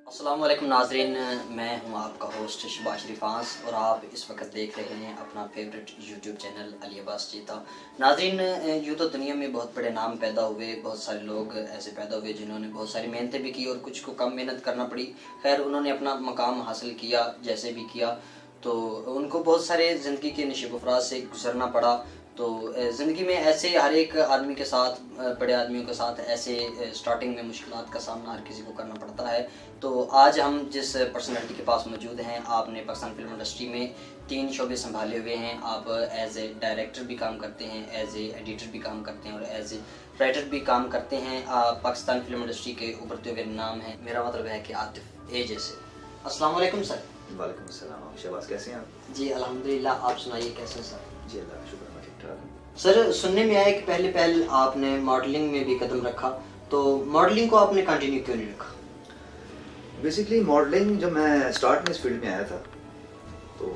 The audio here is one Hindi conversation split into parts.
अस्सलाम वालेकुम नाज़रीन, मैं हूं आपका होस्ट शबाश रिफांस और आप इस वक्त देख रहे हैं अपना favourite YouTube channel Ali Abbas चीता। नाज़रीन, यूँ तो दुनिया में बहुत बड़े नाम पैदा हुए, बहुत सारे लोग ऐसे पैदा हुए जिन्होंने बहुत सारी मेहनतें भी की और कुछ को कम मेहनत करना पड़ी। खैर, उन्होंने अपना मकाम हासिल किया जैसे भी किया, तो उनको बहुत सारे ज़िंदगी के नशे-व-फ़राज़ से गुज़रना पड़ा। तो ज़िंदगी में ऐसे हर एक आदमी के साथ, बड़े आदमियों के साथ ऐसे स्टार्टिंग में मुश्किलात का सामना हर किसी को करना पड़ता है। तो आज हम जिस पर्सनैलिटी के पास मौजूद हैं, आपने पाकिस्तान फिल्म इंडस्ट्री में 3 शोबे संभाले हुए हैं। आप एज़ ए डायरेक्टर भी काम करते हैं, एज़ ए एडिटर भी काम करते हैं और एज़ ए राइटर भी काम करते हैं। आप पाकिस्तान फिल्म इंडस्ट्री के उभरते हुए नाम है, मेरा मतलब है कि आतिफ ए जैसे। अस्सलाम वालेकुम सर। वालेकुम अस्सलाम। शहबाज कैसे हैं आप? जी अल्हम्दुलिल्लाह, आप सुनाइए कैसे सर? जी अल्लाह का शुक्र, मैं ठीक ठाक हूँ। सर, सुनने में आया कि पहले आपने मॉडलिंग में भी कदम रखा, तो मॉडलिंग को आपने कंटिन्यू क्यों नहीं रखा? बेसिकली मॉडलिंग जब मैं स्टार्ट में इस फील्ड में आया था तो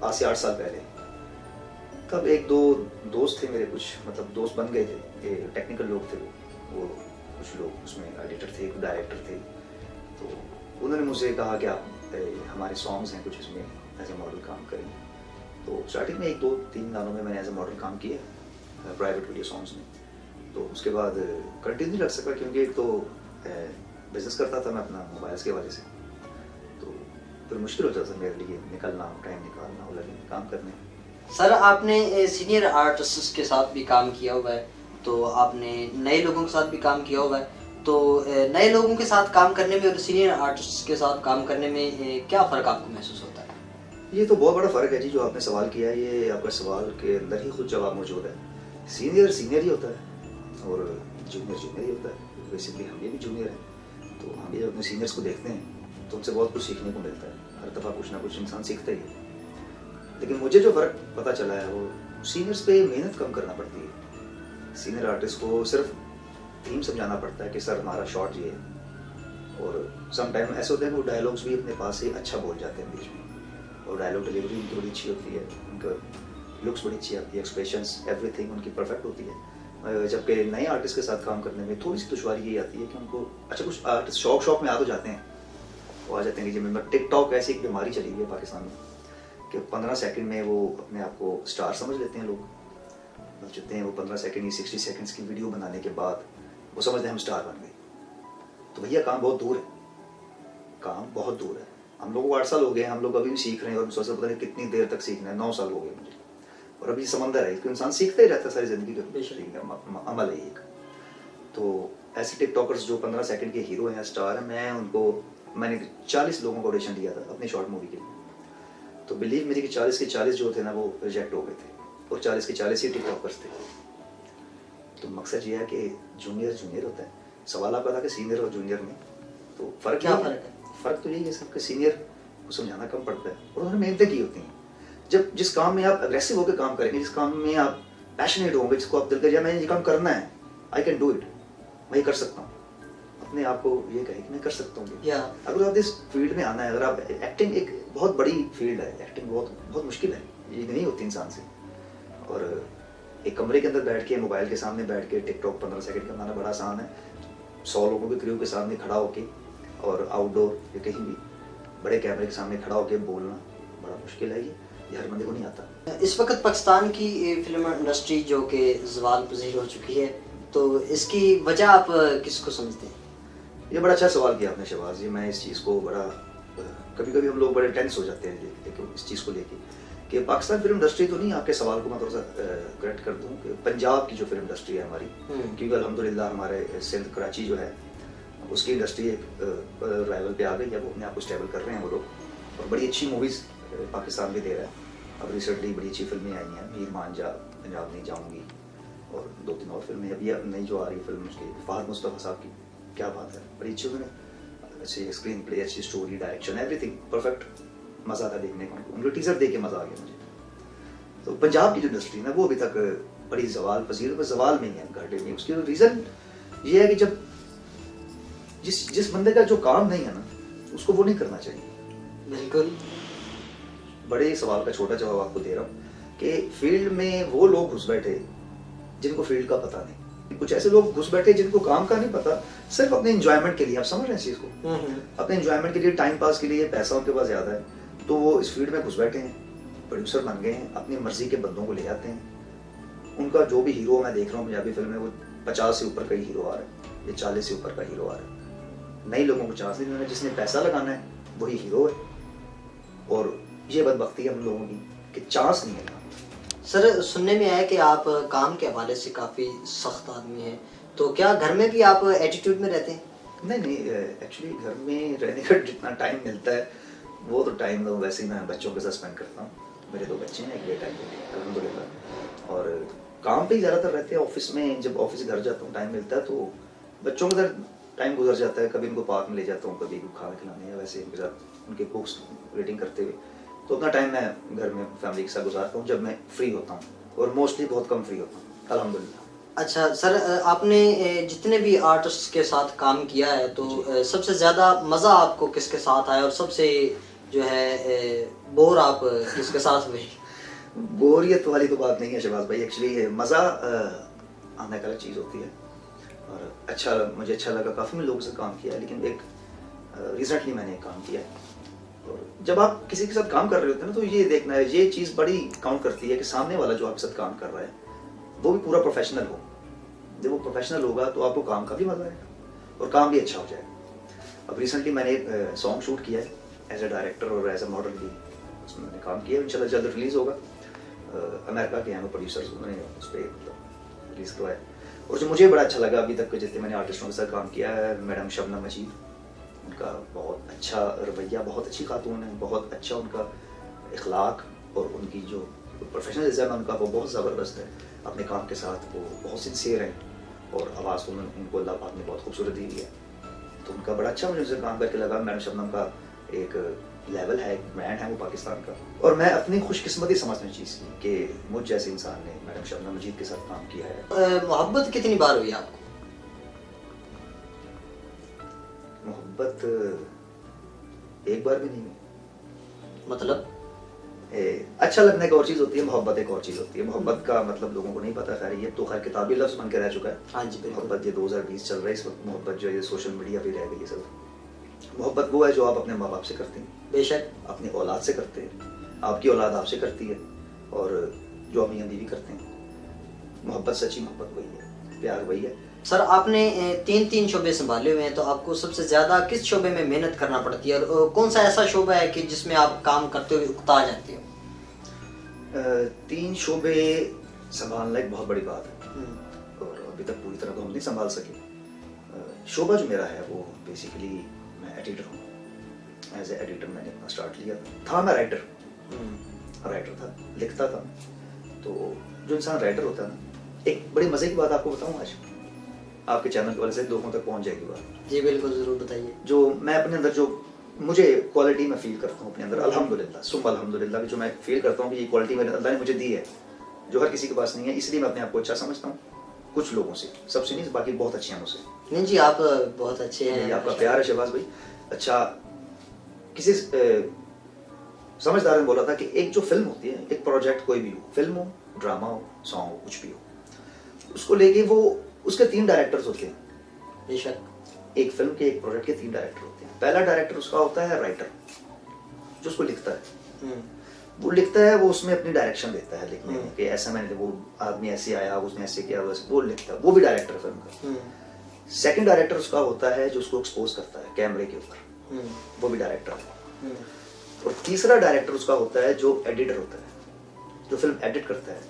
आज से 8 साल पहले, तब एक दो दोस्त थे मेरे, कुछ मतलब दोस्त बन गए थे, ये टेक्निकल लोग थे, वो कुछ लोग उसमें एडिटर थे, कुछ डायरेक्टर थे। तो उन्होंने मुझसे कहा कि आप हमारे सॉन्ग्स हैं कुछ इसमें एज ए मॉडल काम करेंगे। तो स्टार्टिंग में 1-2-3 गानों में मैंने एज ए मॉडल काम किया प्राइवेट वीडियो सॉन्ग्स में। तो उसके बाद कंटिन्यू रख सका क्योंकि एक तो बिजनेस करता था मैं अपना मोबाइल्स के वजह से, तो फिर मुश्किल होता था मेरे लिए निकलना, टाइम निकालना और लगे काम करने। सर, आपने सीनियर आर्टिस्ट के साथ भी काम किया हुआ है, तो आपने नए लोगों के साथ भी काम किया हुआ है, तो नए लोगों के साथ काम करने में और सीनियर आर्टिस्ट के साथ काम करने में क्या फ़र्क आपको महसूस होता है? ये तो बहुत बड़ा फ़र्क है जी, जो आपने सवाल किया है, ये आपका सवाल के अंदर ही खुद जवाब मौजूद है। सीनियर सीनियर ही होता है और जूनियर जूनियर ही होता है। बेसिकली हम ये भी जूनियर हैं, तो हम ये अपने सीनियर्स को देखते हैं तो उनसे बहुत कुछ सीखने को मिलता है। हर दफ़ा कुछ ना कुछ इंसान सीखता ही है। लेकिन मुझे जो फ़र्क पता चला है वो सीनियर्स पे मेहनत कम करना पड़ती है। सीनियर आर्टिस्ट को सिर्फ थीम समझाना पड़ता है कि सर हमारा शॉट ये है, और सम टाइम ऐसे होते हैं कि वो डायलॉग्स भी अपने पास से अच्छा बोल जाते हैं बीच में, और डायलॉग डिलीवरी उनकी बड़ी अच्छी होती है, उनका लुक्स बड़ी अच्छी आती है, एक्सप्रेशंस एवरीथिंग उनकी परफेक्ट होती है। जबकि नए आर्टिस्ट के साथ काम करने में थोड़ी सी दुश्वारी ये आती है कि उनको कुछ आर्टिस्ट शौक में आ तो जाते हैं, वो आ जाते हैं कि जिनमें टिकटॉक ऐसी एक बीमारी चली हुई है पाकिस्तान में कि 15 सेकंड में वो अपने आप को स्टार समझ लेते हैं। लोग सोचते हैं वो 15 सेकंड या 60 सेकंड्स की वीडियो बनाने के बाद वो समझते हैं हम स्टार बन गए। तो भैया काम बहुत दूर है, काम बहुत दूर है। हम लोगों को 8 साल हो गए, हम लोग अभी भी सीख रहे हैं और सोच पता नहीं कितनी देर तक सीखना है। 9 साल हो गए मुझे, और अभी समंदर है, इसको इंसान सीखता ही रहता है सारी जिंदगी का अमल है एक। तो ऐसे टिकटॉकर्स जो 15 सेकंड के हीरो हैं, स्टार हैं, मैंने 40 लोगों को ऑडिशन दिया था अपनी शॉर्ट मूवी के लिए। तो बिलीव मेरी कि 40 के 40 जो थे ना वो रिजेक्ट हो गए थे, और 40 के 40 ही टिकटॉकर्स थे। तो मकसद ये है कि जूनियर जूनियर होता है। सवाल आपका था कि सीनियर और जूनियर में तो फ़र्क क्या फ़र्क है? फ़र्क तो यही है सबके, सीनियर को समझाना कम पड़ता है और उन्होंने मेहनतें की होती हैं। जब जिस काम में आप अग्रेसिव होकर काम करेंगे, जिस काम में आप पैशनेट होंगे, जिसको आप दिल कर मैंने ये काम करना है, आई कैन डू इट, मैं ये कर सकता हूँ, अपने आप को ये कहे कि मैं कर सकता हूँ। अगर आप इस फील्ड में आना है, अगर आप एक्टिंग एक बहुत बड़ी फील्ड है, एक्टिंग बहुत बहुत मुश्किल है, ये नहीं होती इंसान से। और एक कमरे के अंदर बैठ के, मोबाइल के सामने बैठ के टिकटॉक 15 सेकंड का बनाना बड़ा आसान है। 100 लोगों के क्रू के सामने खड़ा होके और आउटडोर या कहीं भी बड़े कैमरे के सामने खड़ा होके बोलना बड़ा मुश्किल है। ये हर बंदे को नहीं आता। इस वक्त पाकिस्तान की फिल्म इंडस्ट्री जो कि ज़वाल पज़ीर हो चुकी है, तो इसकी वजह आप किसको समझते हैं? ये बड़ा अच्छा सवाल किया आपने शहबाज जी। मैं इस चीज़ को बड़ा कभी कभी हम लोग बड़े टेंस हो जाते हैं इस चीज़ को लेके कि पाकिस्तान फिल्म इंडस्ट्री तो नहीं। आपके सवाल को मैं थोड़ा सा करेक्ट कर दूं कि पंजाब की जो फिल्म इंडस्ट्री है हमारी, क्योंकि अल्हम्दुलिल्लाह हमारे सिंध कराची जो है उसकी इंडस्ट्री एक लेवल पे आ गई है, वो अपने आप को स्टेबल कर रहे हैं वो लोग, और बड़ी अच्छी मूवीज़ पाकिस्तान भी दे रहा है। अब रिसेंटली बड़ी अच्छी फिल्में आई हैं, मीर मांझा, पंजाब नहीं जाऊँगी, और 2-3 और फिल्में अभी नई जो आ रही फिल्म उसकी फहद मुस्तफ़ा साहब की, क्या बात है, बड़ी अच्छी उन्होंने अच्छी स्क्रीन प्ले, अच्छी स्टोरी, डायरेक्शन, एवरीथिंग परफेक्ट। मज़ा था देखने को, उनको टीजर देख के मज़ा आ गया मुझे। तो पंजाब की जो इंडस्ट्री है ना वो अभी तक बड़ी ज़वाल पज़ीर, बस ज़वाल में ही है, घाटे में। उसकी रीज़न ये है कि जब जिस बंदे का जो काम नहीं है ना उसको वो नहीं करना चाहिए। बिल्कुल। बड़े सवाल का छोटा जवाब आपको दे रहा हूँ कि फील्ड में वो लोग घुस बैठे जिनको फील्ड का पता नहीं। कुछ ऐसे लोग घुस बैठे जिनको काम का नहीं पता, सिर्फ अपने एंजॉयमेंट के लिए, आप समझ रहे हैं इस चीज़ को, अपने एंजॉयमेंट के लिए, टाइम पास के लिए, पैसा उनके पास ज़्यादा है, तो वो इस फील्ड में घुस बैठे हैं, प्रोड्यूसर बन गए हैं, अपनी मर्जी के बंदों को ले आते हैं। उनका जो भी हीरो मैं देख रहा हूँ पंजाबी फिल्म में, वो 50 से ऊपर का ही हीरो आ रहा है, या 40 से ऊपर का हीरो आ रहा है। नए लोगों को चांस नहीं देना, जिसने पैसा लगाना है वही हीरो है। और ये बदबख्ती है हम लोगों की कि चांस नहीं है। सर सुनने में आया कि आप काम के हवाले से काफ़ी सख्त आदमी हैं, तो क्या घर में भी आप एटीट्यूड में रहते हैं? नहीं, एक्चुअली घर में रहने का जितना टाइम मिलता है वो तो टाइम तो वैसे ही मैं बच्चों के साथ स्पेंड करता हूँ। मेरे 2 बच्चे हैं, एक बेटा एक बेटी, अल्हम्दुलिल्लाह। और काम पे ही ज़्यादातर रहते हैं। ऑफिस में जब ऑफिस से घर जाता हूँ टाइम मिलता है तो बच्चों के साथ टाइम गुजर जाता है। कभी उनको पार्क में ले जाता हूँ, कभी खाना खिलाने, या वैसे उनके साथ उनके बुक्स रीडिंग करते हुए। तो उतना टाइम मैं घर में फैमिली के साथ गुजारता हूँ जब मैं फ्री होता हूँ, और मोस्टली बहुत कम फ्री होता हूँ, अल्हम्दुलिल्लाह। अच्छा सर, आपने जितने भी आर्टिस्ट के साथ काम किया है तो सबसे ज़्यादा मज़ा आपको किसके साथ आया, और सबसे जो है बोर आप किसके साथ हुए? बोरियत वाली तो बात नहीं है शहबाज भाई। एक्चुअली मज़ा आने का अलग चीज़ होती है, और मुझे अच्छा लगा। काफ़ी मैं लोगों से काम किया है, लेकिन एक रिसेंटली मैंने एक काम किया है। और जब आप किसी के साथ काम कर रहे होते हैं ना, तो ये देखना है, ये चीज़ बड़ी काउंट करती है कि सामने वाला जो आपके साथ काम कर रहा है वो भी पूरा प्रोफेशनल हो। जब वो प्रोफेशनल होगा तो आपको काम का भी मजा आएगा और काम भी अच्छा हो जाएगा। अब रिसेंटली मैंने एक सॉन्ग शूट किया है एज ए डायरेक्टर और एज ए मॉडल भी, उसमें मैंने काम किया है। इंशाल्लाह जल्द रिलीज़ होगा। अमेरिका के हैं वो प्रोड्यूसर्स, उन्होंने उस पर मतलब रिलीज़ करवाया। और जो मुझे बड़ा अच्छा लगा अभी तक जितने मैंने आर्टिस्टों के साथ काम किया है, मैडम शबनम मजीद, उनका बहुत अच्छा रवैया, बहुत अच्छी खातून है, बहुत अच्छा उनका इखलाक, और उनकी जो प्रोफेशनलिज्म है उनका वो बहुत ज़बरदस्त है। अपने काम के साथ वो बहुत सिंसियर हैं, और आवाज़ उनको अल्लाह पाक ने बहुत खूबसूरत दी है। तो उनका बड़ा अच्छा मुझे उनसे काम करके लगा। मैडम शबनम का एक लेवल है, एक ब्रांड है वो पाकिस्तान का, और मैं अपनी खुशकिस्मती समझता हूँ चीज़ की कि मुझ जैसे इंसान ने मैडम शबनम मजीद के साथ काम किया है। मोहब्बत कितनी बार हुई आपको? मोहब्बत एक बार भी नहीं हुई। मतलब अच्छा लगने का और चीज़ होती है, मोहब्बत एक और चीज़ होती है। मोहब्बत का मतलब लोगों को नहीं पता, खैर ये तो खैर किताबी लफ्ज़ बन के रह चुका है। हाँ जी बिल्कुल। मोहब्बत ये 2020 चल रहा है इस वक्त। मोहब्बत जो है ये सोशल मीडिया पे रह गई है सब। मोहब्बत वो है जो आप अपने माँ बाप से करते हैं, बेशक, अपनी औलाद से करते हैं, आपकी औलाद आपसे करती है, और जो आप मियाँ बीवी करते हैं। मोहब्बत, सच्ची मोहब्बत वही है, प्यार वही है। सर आपने 3 शोबे संभाले हुए हैं, तो आपको सबसे ज़्यादा किस शोबे में मेहनत करना पड़ती है, और कौन सा ऐसा शोबा है कि जिसमें आप काम करते हुए उकता जाते हो? 3 शोबे संभालना एक बहुत बड़ी बात है, और अभी तक पूरी तरह तो हम नहीं संभाल सके। शोबा जो मेरा है वो बेसिकली मैं एडिटर हूँ। एज ए एडिटर मैंने अपना स्टार्ट लिया था। मैं राइटर था, लिखता था। तो जो इंसान राइटर होता है ना, एक बड़ी मज़े की बात आपको बताऊँ आज, आपके चैनल की वजह से लोगों तक पहुँच जाएगी बात। जी बिल्कुल, ज़रूर बताइए। जो मैं अपने अंदर जो मुझे क्वालिटी में फील करता हूँ अपने अंदर, अल्हम्दुलिल्लाह सुम्मा अल्हम्दुलिल्लाह, जो मैं फील करता हूँ कि ये क्वालिटी मेरे अल्लाह ने मुझे दी है, जो हर किसी के पास नहीं है, इसलिए मैं अपने आप को अच्छा समझता हूँ। कुछ लोगों से, सबसे नहीं, बाकी बहुत अच्छे हैं मुझसे। नहीं जी, आप बहुत अच्छे हैं। आपका प्यार है शहबाज भाई। अच्छा, किसी समझदार ने बोला था कि एक जो फिल्म होती है, एक प्रोजेक्ट कोई भी हो, फिल्म हो, ड्रामा हो, सॉन्ग हो, कुछ भी हो, उसको लेके वो उसके 3 डायरेक्टर्स होते हैं। बेशक। एक फिल्म के, एक प्रोजेक्ट के 3 डायरेक्टर होते हैं। पहला डायरेक्टर उसका होता है राइटर, जो उसको लिखता है। वो लिखता है, वो उसमें अपनी डायरेक्शन देता है लिखने में कि ऐसा मैंने, वो आदमी ऐसे आया, उसने ऐसे किया, वो लिखता है, वो भी डायरेक्टर फिल्म का। सेकंड डायरेक्टर उसका होता है जो उसको एक्सपोज करता है कैमरे के ऊपर, वो भी डायरेक्टर है। और तीसरा डायरेक्टर उसका होता है जो एडिटर होता है, जो फिल्म एडिट करता है,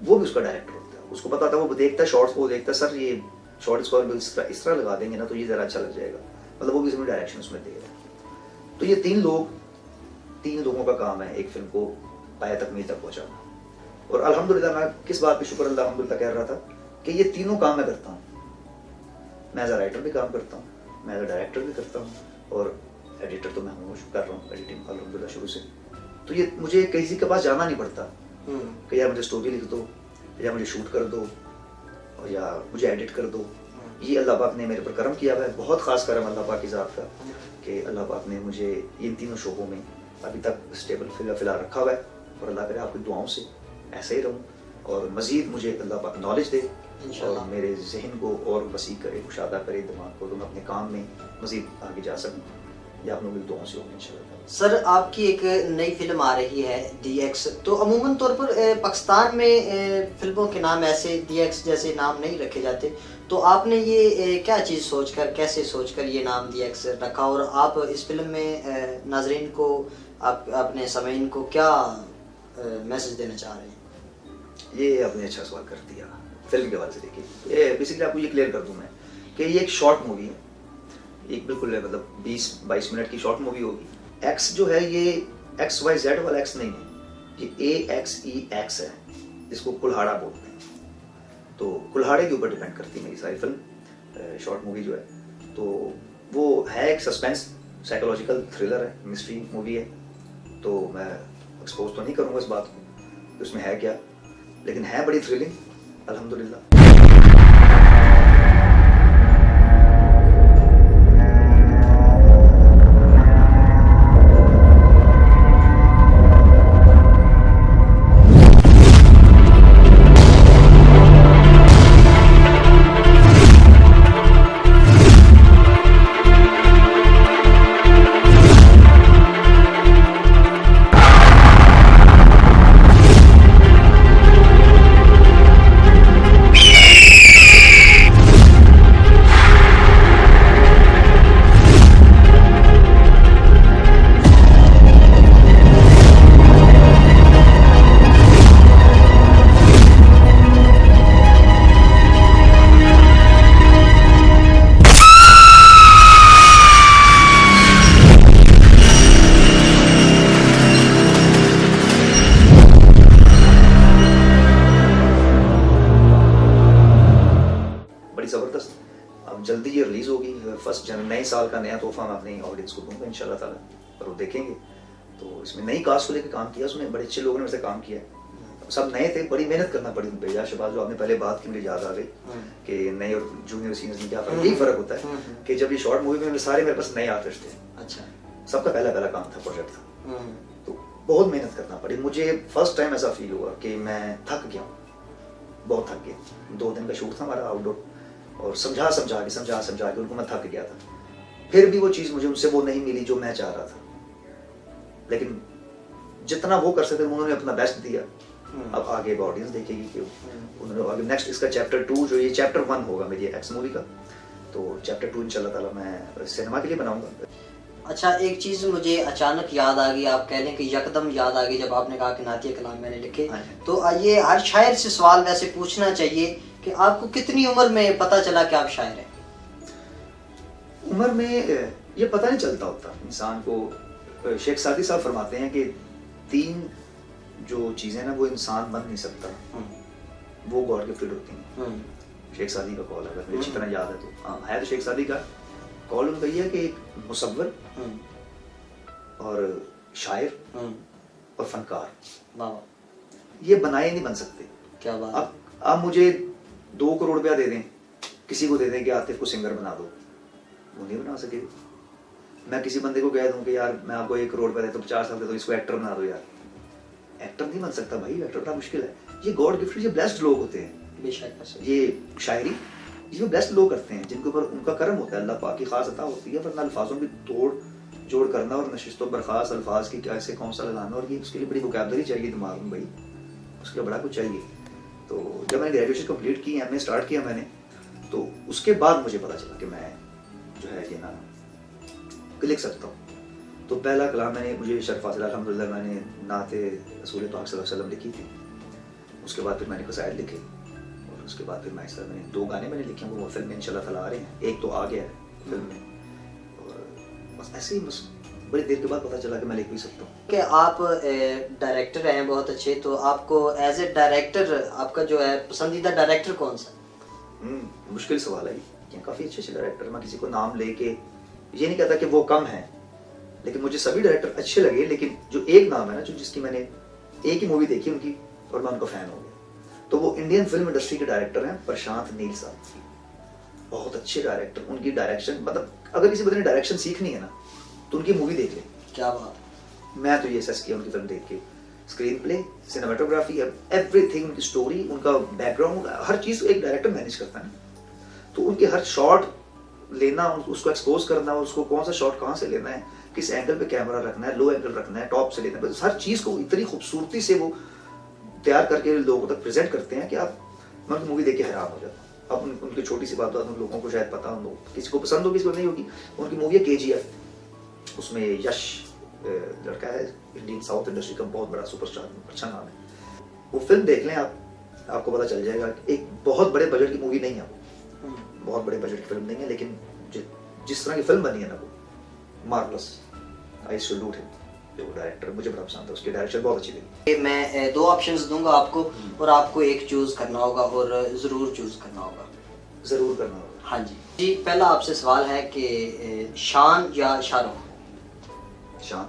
वो भी उसका डायरेक्टर होता है। उसको पता था, वो देखता है शॉर्ट्स, वो देखता है सर ये शॉर्ट इसको इस तरह लगा देंगे ना तो ये ज़रा अच्छा लग जाएगा, मतलब वो भी उसमें डायरेक्शन उसमें दे रहा है। तो ये 3 लोगों का काम है एक फिल्म को पाया तकमील तक पहुंचाना। और अल्हम्दुलिल्लाह, मैं किस बात पे शुक्र अल्हम्दुलिल्लाह कह रहा था कि ये तीनों काम मैं करता हूँ। मैं एज अ राइटर भी काम करता हूँ, मैं एज अ डायरेक्टर भी करता हूँ, और एडिटर तो मैं हूँ, कर रहा हूँ एडिटिंग अल्हम्दुलिल्लाह शुरू से। तो ये मुझे किसी के पास जाना नहीं पड़ता कि यार मुझे स्टोरी लिख दो, या मुझे शूट कर दो, और या मुझे एडिट कर दो। ये अल्लाह पाक ने मेरे पर करम किया है, बहुत ख़ास करम अल्लाह पाक की ज़ात का, कि अल्लाह पाक ने मुझे इन तीनों शोबों में अभी तक स्टेबल फिलहाल रखा हुआ है। और अल्लाह करे आपकी दुआओं से ऐसे ही रहूँ, और मज़ीद मुझे अल्लाह पाक नॉलेज दे और इंशाल्लाह। मेरे जहन को और वसी करे, कुशादा करे दिमाग को, तो मैं अपने काम में मज़ीद आगे जा सकूँ। ये आप लोगों की दुआओं से होगा इंशाल्लाह। सर आपकी एक नई फिल्म आ रही है DX, तो अमूमन तौर पर पाकिस्तान में फिल्मों के नाम ऐसे DX जैसे नाम नहीं रखे जाते, तो आपने ये क्या चीज़ सोचकर, कैसे सोचकर ये नाम DX रखा, और आप इस फिल्म में नाजरीन को, आप अपने सामीन को क्या मैसेज देना चाह रहे हैं? ये आपने अच्छा सवाल कर दिया। फिल्म के हवाले से देखिए, ये बेसिकली आपको ये क्लियर कर दूं मैं कि ये एक शॉर्ट मूवी है, एक बिल्कुल मतलब 20-22 मिनट की शॉर्ट मूवी होगी। एक्स जो है ये XYZ वाला एक्स नहीं है, ये AXEX है, इसको कुल्हाड़ा बोलते हैं। तो कुल्हाड़े के ऊपर डिपेंड करती है मेरी सारी फिल्म, शॉर्ट मूवी जो है। तो वो है एक सस्पेंस साइकोलॉजिकल थ्रिलर है, मिस्ट्री मूवी है। तो मैं एक्सपोज तो नहीं करूँगा इस बात को कि उसमें है क्या, लेकिन है बड़ी थ्रिलिंग अल्हम्दुलिल्लाह। ज़बरदस्त। अब जल्दी ये रिलीज़ होगी, फर्स्ट जनवरी, नए साल का नया तोहफा मैं अपनी ऑडियंस को दूंगा इंशाल्लाह ताला, और वो देखेंगे। तो इसमें नई कास्ट को लेकर काम किया, उसमें बड़े अच्छे लोगों ने वैसे काम किया है, सब नए थे, बड़ी मेहनत करना पड़ी उन पे। या शबाज जो आपने पहले बात की, मुझे याद आ गई कि नए और जूनियर सीनियर्स में क्या फ़र्क, यही फ़र्क होता है कि जब ये शॉर्ट मूवी में सारे मेरे पास नए आर्टिस्ट थे। अच्छा, सबका पहला काम था, प्रोजेक्ट था, तो बहुत मेहनत करना पड़ी। मुझे फर्स्ट टाइम ऐसा फील हुआ कि मैं थक गया, बहुत थक गया। 2 दिन का शूट था हमारा आउटडोर, और समझा के उनको मैं थक गया था। फिर भी वो चीज़ मुझे उनसे वो नहीं मिली जो मैं चाह रहा था, लेकिन जितना वो कर सकते उन्होंने अपना बेस्ट दिया। अब आगे ऑडियंस देखेगी कि उन्होंने आगे नेक्स्ट इसका चैप्टर 2 जो, ये चैप्टर 1 होगा मेरी एक्स मूवी का, तो चैप्टर 2 इंशाल्लाह ताला मैं सिनेमा के लिए बनाऊंगा। अच्छा, एक चीज़ मुझे अचानक याद आ गई, आप कह लें कि यकदम याद आ गई जब आपने कहा कि नातिया कलाम मैंने लिखे। तो ये हर शायर से सवाल वैसे पूछना चाहिए कि आपको कितनी उम्र में पता चला कि आप शायर हैं? उम्र में ये पता नहीं चलता होता इंसान को। शेख सादी साहब फरमाते हैं कि 3 जो चीज़ें ना वो इंसान बन नहीं सकता, वो गॉड गिफ्टेड होती हैं। शेख सादी का कॉल, अगर मुझे अच्छी तरह याद है तो, हाँ है तो शेख सादी का कॉल उनका ये है कि एक मुसव्विर और शायर और फनकार, ये बनाए नहीं बन सकते। क्या बात। अब आप मुझे 2 करोड़ रुपया दे दें, किसी को दे दें कि आतिफ को सिंगर बना दो, वो नहीं बना सके। मैं किसी बंदे को कह दूं कि यार मैं आपको 1 करोड़ रुपया दे तो 50 साल दे तो इसको एक्टर बना दो, यार एक्टर नहीं बन सकता भाई, एक्टर बड़ा मुश्किल है। ये गॉड गिफ्टेड, ये ब्लेस्ड लोग होते हैं। बेशक। ये शायरी ये ब्लेस्ड लोग करते हैं, जिनके ऊपर उनका करम होता है, अल्लाह पाक की खास अता होती है। वरना अल्फाजों की तोड़ जोड़ करना और नशिस्तों बर्खास्त अल्फाज की कैसे कौन सा लगाना, और ये उसके लिए बड़ी वोकैबुलरी चाहिए दिमाग में भाई, उसके लिए बड़ा कुछ चाहिए। तो जब मैंने ग्रेजुएशन कंप्लीट की, MA स्टार्ट किया मैंने, तो उसके बाद मुझे पता चला कि मैं जो है ये ना लिख सकता हूँ। तो पहला कलाम मैंने, मुझे शर्फ हासिल अल्हम्दुलिल्लाह, मैंने नाते रसूल पाक सल्लल्लाहु अलैहि वसल्लम लिखी थी। उसके बाद फिर मैंने कसायद लिखे, और उसके बाद फिर मैं इस तरह मैंने 2 गाने मैंने लिखे, वो फिल्म में इंशाल्लाह ताला आ रहे हैं। एक तो आ गया है फिल्म में, और बस ऐसे ही बस बड़ी देर के बाद पता चला कि मैं लिख भी सकता हूँ। कि आप डायरेक्टर हैं बहुत अच्छे, तो आपको एज ए डायरेक्टर आपका जो है पसंदीदा डायरेक्टर कौन सा? मुश्किल सवाल है ये, काफ़ी अच्छे डायरेक्टर, मैं किसी को नाम लेके ये नहीं कहता कि वो कम है, लेकिन मुझे सभी डायरेक्टर अच्छे लगे। लेकिन जो एक नाम है ना, जो जिसकी मैंने एक ही मूवी देखी उनकी और मैं उनका फैन हो गया, तो वो इंडियन फिल्म इंडस्ट्री के डायरेक्टर हैं प्रशांत नील साहब। बहुत अच्छे डायरेक्टर, उनकी डायरेक्शन, मतलब अगर किसी बंदे ने डायरेक्शन सीखनी है ना तो उनकी मूवी देख ले। क्या बात। मैं तो ये एसेस किया उनकी फिल्म देख के स्क्रीन प्ले, सिनेमाटोग्राफी, एवरीथिंग, उनकी स्टोरी, उनका बैकग्राउंड, हर चीज़ एक डायरेक्टर मैनेज करता है ना। तो उनके हर शॉट लेना, उसको एक्सपोज करना, उसको कौन सा शॉट कहाँ से लेना है, किस एंगल पे कैमरा रखना है, लो एंगल रखना है, टॉप से लेना है, बस हर चीज़ को इतनी खूबसूरती से वो तैयार करके लोगों तक प्रेजेंट करते हैं कि आप मैं उनकी मूवी देख के हैरान हो जाता हूँ। अब उनकी छोटी सी बात उन लोगों को शायद पता हो, किसी को पसंद होगी, किसी को नहीं होगी। उनकी मूवी है KGF, उसमें यश लड़का है, इंडियन साउथ इंडस्ट्री का बहुत बड़ा सुपरस्टार, अच्छा नाम है। वो फिल्म देख लें आप, आपको पता चल जाएगा। एक बहुत बड़े बजट की मूवी नहीं है वो, बहुत बड़े बजट की फिल्म नहीं है, लेकिन जिस तरह की फिल्म बनी है ना, वो मार्वलस। आई सैल्यूट हिम, जो डायरेक्टर मुझे बड़ा पसंद है, उसकी डायरेक्शन बहुत अच्छी लगी। मैं 2 ऑप्शंस दूंगा आपको और आपको एक चूज करना होगा और ज़रूर चूज करना होगा। ज़रूर करना होगा। हाँ जी जी। पहला आपसे सवाल है कि शान या शाहरुख? शान।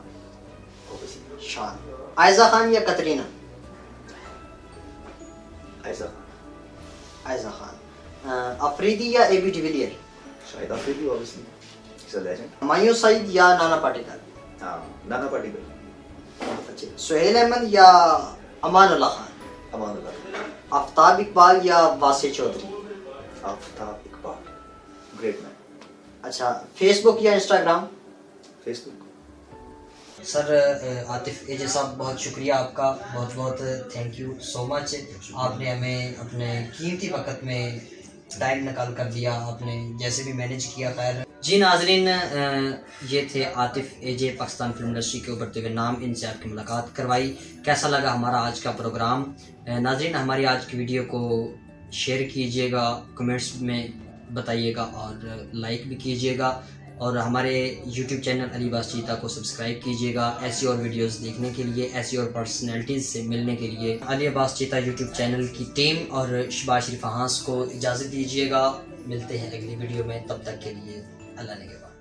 शान। आयजा खान या कतरीना? आयजा। आयजा खान। अफरीदी या AB डिविलियर? शायद Afridi, obviously, is a legend. Humayun Saeed या नाना पाटेकर? हाँ, नाना पाटेकर। अच्छे। सुहेल अहमद या अमानुल्लाह खान? अमानुल्लाह। आफ्ताब इकबाल या वासी चौधरी? Aftab Iqbal, great man. अच्छा। फेसबुक या इंस्टाग्राम? फेसबुक। सर आतिफ एजे साहब, बहुत शुक्रिया आपका, बहुत बहुत थैंक यू सो मच। आपने हमें अपने कीमती वक्त में टाइम निकाल कर दिया, आपने जैसे भी मैनेज किया। खैर जी नाजरीन, ये थे आतिफ एजे, पाकिस्तान फिल्म इंडस्ट्री के उभरते हुए नाम। इनसे आपकी मुलाकात करवाई। कैसा लगा हमारा आज का प्रोग्राम? नाजरीन, हमारी आज की वीडियो को शेयर कीजिएगा, कमेंट्स में बताइएगा और लाइक भी कीजिएगा, और हमारे YouTube चैनल अली अब्बास चीता को सब्सक्राइब कीजिएगा ऐसी और वीडियोस देखने के लिए, ऐसी और पर्सनैलिटीज़ से मिलने के लिए। अली अब्बास चीता YouTube चैनल की टीम और शहबाज शरीफ हांस को इजाज़त दीजिएगा। मिलते हैं अगली वीडियो में, तब तक के लिए अल्लाह ने के बाद।